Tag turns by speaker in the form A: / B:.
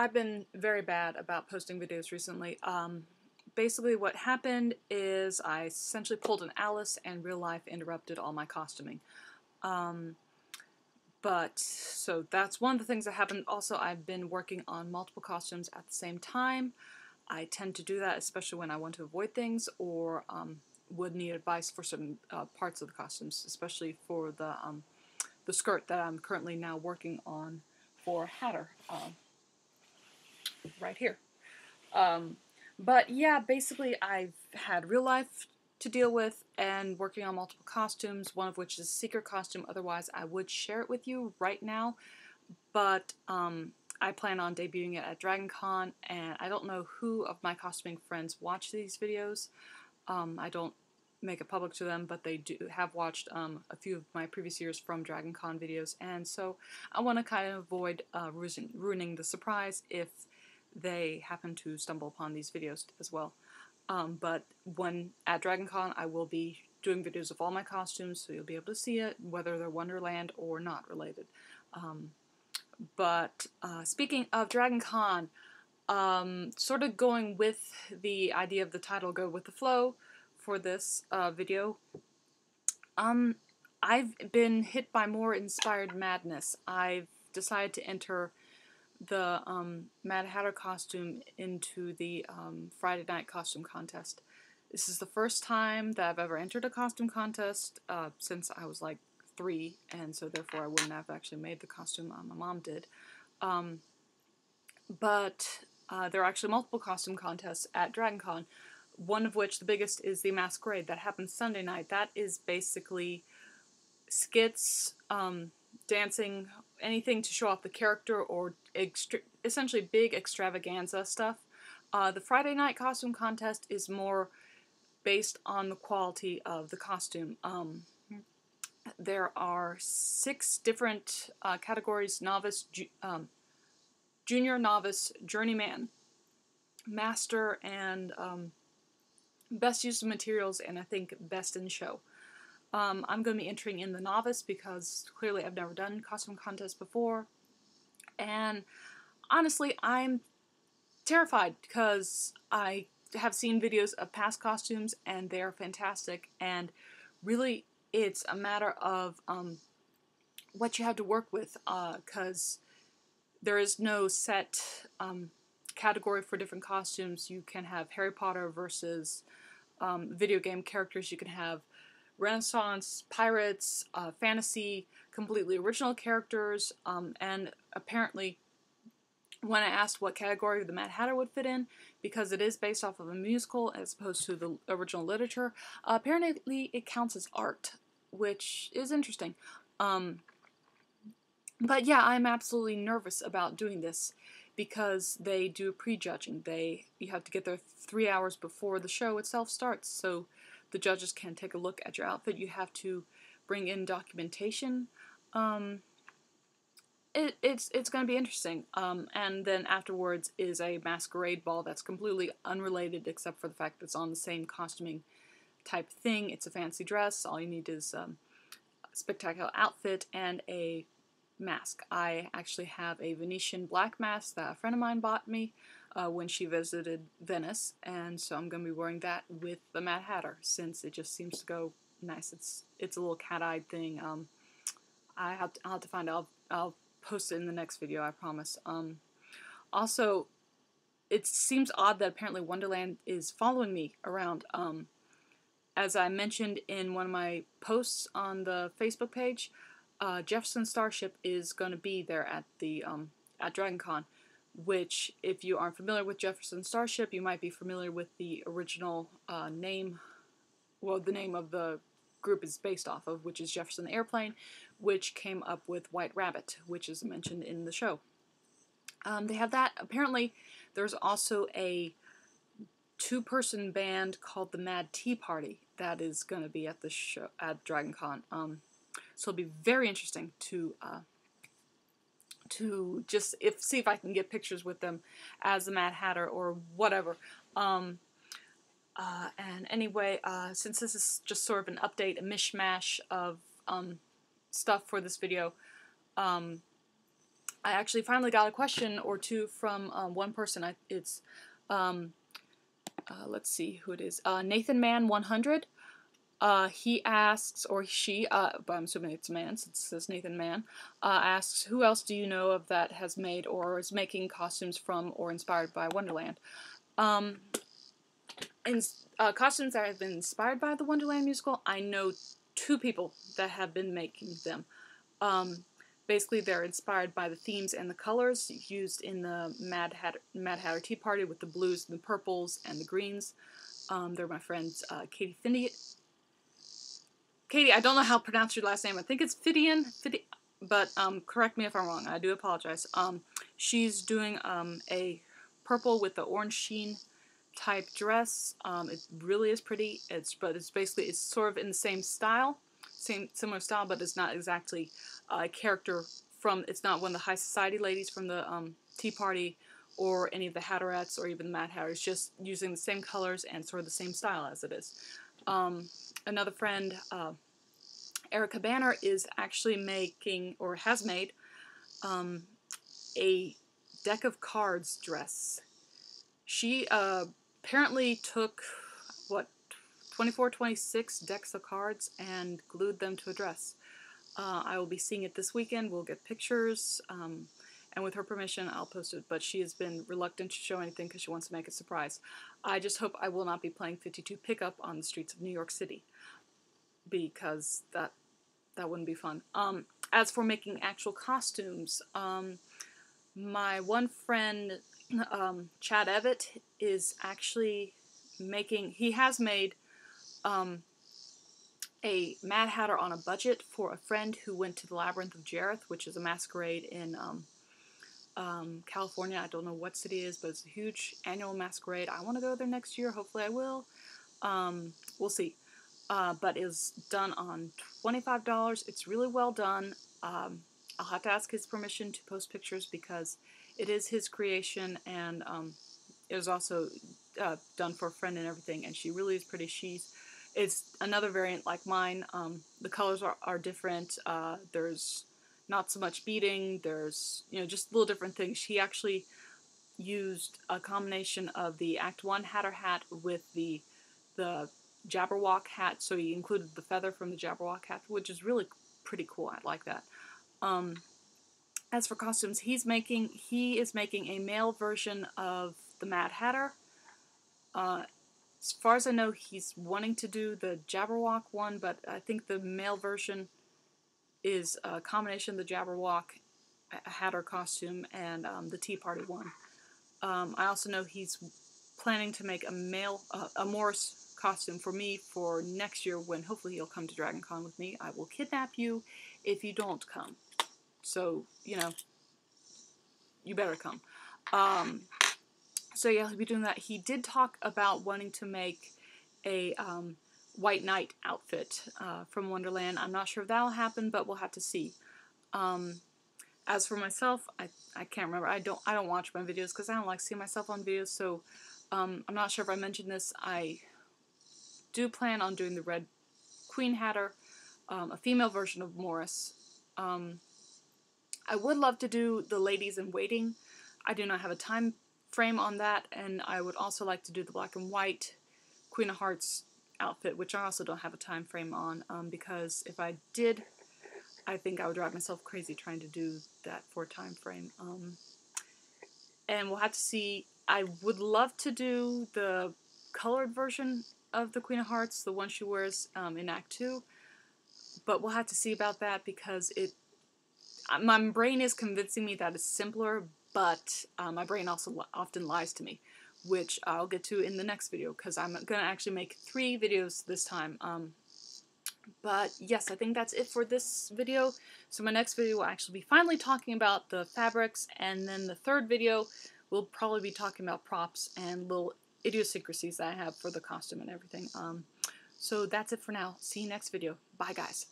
A: I've been very bad about posting videos recently. Basically what happened is I essentially pulled an Alice and real life interrupted all my costuming. So that's one of the things that happened. Also, I've been working on multiple costumes at the same time. I tend to do that, especially when I want to avoid things or would need advice for certain parts of the costumes, especially for the skirt that I'm currently now working on for Hatter, right here. But yeah, basically I've had real life to deal with and working on multiple costumes, one of which is a secret costume. Otherwise, I would share it with you right now. But I plan on debuting it at DragonCon, and I don't know who of my costuming friends watch these videos. I don't make it public to them, but they do have watched a few of my previous years from DragonCon videos, and so I want to kind of avoid ruining the surprise if they happen to stumble upon these videos as well. But when at DragonCon, I will be doing videos of all my costumes, so you'll be able to see it, whether they're Wonderland or not related. Speaking of DragonCon, sort of going with the idea of the title, go with the flow for this video, I've been hit by more inspired madness. I've decided to enter the Mad Hatter costume into the Friday night costume contest. This is the first time that I've ever entered a costume contest since I was like 3, and so therefore I wouldn't have actually made the costume. My mom did. There are actually multiple costume contests at DragonCon, one of which, the biggest, is the Masquerade. That happens Sunday night. That is basically skits, dancing, anything to show off the character, or essentially big extravaganza stuff. The Friday night costume contest is more based on the quality of the costume. There are 6 different categories: novice, junior, novice, journeyman, master, and best use of materials, and I think best in show. I'm going to be entering in the novice because clearly I've never done costume contests before, and honestly I'm terrified because I have seen videos of past costumes and they're fantastic, and really it's a matter of what you have to work with, because there is no set category for different costumes. You can have Harry Potter versus video game characters. You can have Renaissance, pirates, fantasy, completely original characters, and apparently when I asked what category the Mad Hatter would fit in, because it is based off of a musical as opposed to the original literature, apparently it counts as art, which is interesting. But yeah, I'm absolutely nervous about doing this because they do prejudging. You have to get there 3 hours before the show itself starts, so the judges can take a look at your outfit. You have to bring in documentation. It's going to be interesting. And then afterwards is a masquerade ball that's completely unrelated except for the fact that it's on the same costuming type thing. It's a fancy dress. All you need is a spectacular outfit and a mask. I actually have a Venetian black mask that a friend of mine bought me when she visited Venice, and so I'm going to be wearing that with the Mad Hatter since it just seems to go nice. It's a little cat-eyed thing. I'll have to find out. I'll post it in the next video, I promise. Also, it seems odd that apparently Wonderland is following me around. As I mentioned in one of my posts on the Facebook page, Jefferson Starship is going to be there at the at DragonCon, which, if you aren't familiar with Jefferson Starship, you might be familiar with the original name, well, the name of the group is based off of, which is Jefferson Airplane, which came up with White Rabbit, which is mentioned in the show. They have that. Apparently, there's also a 2-person band called the Mad Tea Party that is going to be at the show at DragonCon. So it'll be very interesting to just see if I can get pictures with them as the Mad Hatter or whatever. And anyway, since this is just sort of an update, a mishmash of stuff for this video, I actually finally got a question or two from one person. Let's see who it is. Nathan Man 100. He asks, or she, but I'm assuming it's a man since it says Nathan Man, asks, who else do you know of that has made or is making costumes from or inspired by Wonderland? Costumes that have been inspired by the Wonderland musical, I know 2 people that have been making them. Basically, they're inspired by the themes and the colors used in the Mad Hatter Tea Party with the blues and the purples and the greens. They're my friends Katie Findy. Katie, I don't know how to pronounce your last name. I think it's Fidian, but correct me if I'm wrong. I do apologize. She's doing a purple with the orange sheen type dress. It really is pretty. It's sort of in the same style, similar style, but it's not exactly a character from. It's not one of the high society ladies from the Tea Party or any of the Hatterettes or even the Mad Hatters. Just using the same colors and sort of the same style as it is. Another friend, Erica Banner, is actually making, or has made, a deck of cards dress. She apparently took, 24, 26 decks of cards and glued them to a dress. I will be seeing it this weekend. We'll get pictures, and with her permission, I'll post it. But she has been reluctant to show anything because she wants to make a surprise. I just hope I will not be playing 52 pickup on the streets of New York City, because that wouldn't be fun. As for making actual costumes, my one friend, Chad Evett, is actually making. He has made a Mad Hatter on a budget for a friend who went to the Labyrinth of Jareth, which is a masquerade in California. I don't know what city it is, but it's a huge annual masquerade. I want to go there next year. Hopefully I will. We'll see. But it was done on $25. It's really well done. I'll have to ask his permission to post pictures because it is his creation, and it was also done for a friend and everything, and she really is pretty. It's another variant like mine. The colors are different. There's not so much beading. There's, just little different things. She actually used a combination of the Act 1 Hatter hat with the Jabberwock hat, so he included the feather from the Jabberwock hat, which is really pretty cool. I like that. As for costumes, he is making a male version of the Mad Hatter. As far as I know, he's wanting to do the Jabberwock one, but I think the male version is a combination of the Jabberwock Hatter costume and the Tea Party one. I also know he's planning to make a Morris costume for me for next year when hopefully he'll come to DragonCon with me. I will kidnap you if you don't come. So, you better come. So yeah, he'll be doing that. He did talk about wanting to make a White Knight outfit from Wonderland. I'm not sure if that'll happen, but we'll have to see. As for myself, I can't remember. I don't watch my videos because I don't like seeing myself on videos. So I'm not sure if I mentioned this. I do plan on doing the Red Queen Hatter, a female version of Morris. I would love to do the Ladies in Waiting. I do not have a time frame on that, and I would also like to do the black and white Queen of Hearts outfit, which I also don't have a time frame on, because if I did, I think I would drive myself crazy trying to do that for a time frame. And we'll have to see. I would love to do the colored version of the Queen of Hearts, the one she wears in Act 2, but we'll have to see about that because my brain is convincing me that it's simpler, but my brain also often lies to me, which I'll get to in the next video because I'm going to actually make 3 videos this time. But yes, I think that's it for this video. So my next video will actually be finally talking about the fabrics, and then the 3rd video will probably be talking about props and little idiosyncrasies that I have for the costume and everything. So that's it for now. See you next video. Bye, guys.